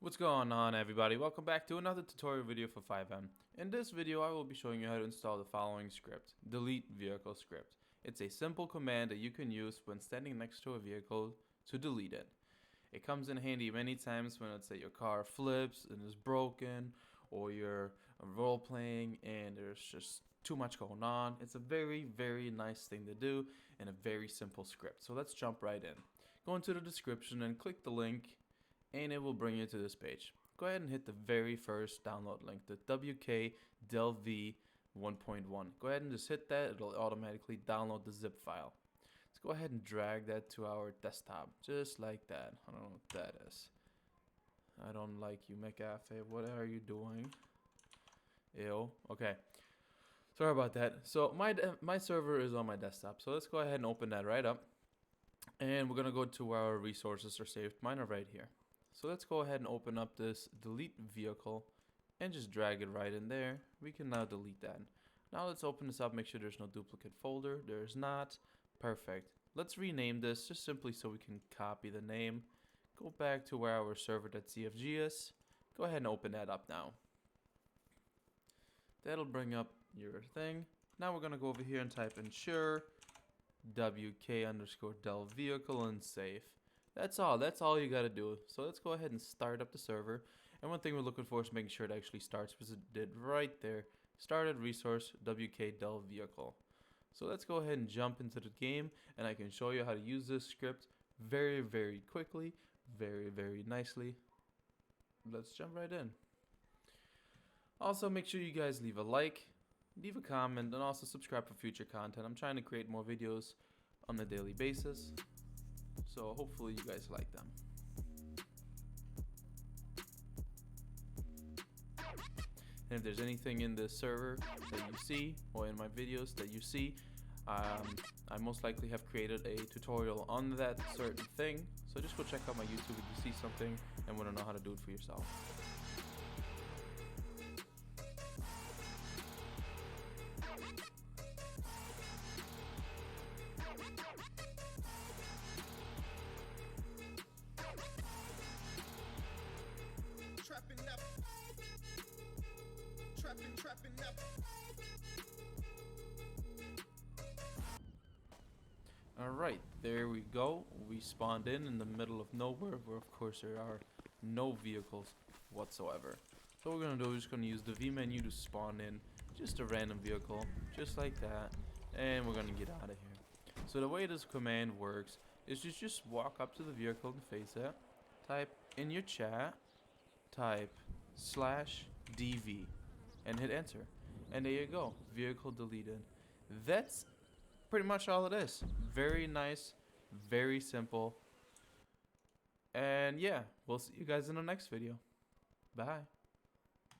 What's going on, everybody? Welcome back to another tutorial video for FiveM. In this video I will be showing you how to install the following script, delete vehicle script. It's a simple command that you can use when standing next to a vehicle to delete it. It comes in handy many times when, let's say, your car flips and is broken, or you're role playing and there's just too much going on. It's a very nice thing to do in a very simple script. So let's jump right in. Go into the description and click the link, and it will bring you to this page. Go ahead and hit the very first download link, the WK-DELV 1.1. Go ahead and just hit that. It'll automatically download the zip file. Let's go ahead and drag that to our desktop, just like that. I don't know what that is. I don't like you, McAfee. What are you doing? Ew. Okay. Sorry about that. So my server is on my desktop. So let's go ahead and open that right up. And we're going to go to our resources or saved. Mine are right here. So let's go ahead and open up this delete vehicle and just drag it right in there. We can now delete that. Now let's open this up, make sure there's no duplicate folder. There's not. Perfect. Let's rename this just simply so we can copy the name. Go back to where our server.cfg is. Go ahead and open that up now. That'll bring up your thing. Now we're going to go over here and type ensure wk_del vehicle and save. That's all you gotta do. So let's go ahead and start up the server. And one thing we're looking for is making sure it actually starts, because it did right there. Started resource wk_del vehicle. So let's go ahead and jump into the game, and I can show you how to use this script very quickly, very nicely. Let's jump right in. Also, make sure you guys leave a like, leave a comment, and also subscribe for future content. I'm trying to create more videos on a daily basis, so hopefully you guys like them. And if there's anything in this server that you see, or in my videos that you see, I most likely have created a tutorial on that certain thing. So just go check out my YouTube if you see something and want to know how to do it for yourself. Trapping up. Alright, there we go. We spawned in the middle of nowhere, where of course there are no vehicles whatsoever. So what we're going to do is just going to use the V menu to spawn in just a random vehicle, just like that, and we're going to get out of here. So the way this command works is you just walk up to the vehicle and face it, type in your chat, type /dv, and hit enter. And there you go, vehicle deleted. That's pretty much all it is. Very nice, very simple. And yeah, we'll see you guys in the next video. Bye.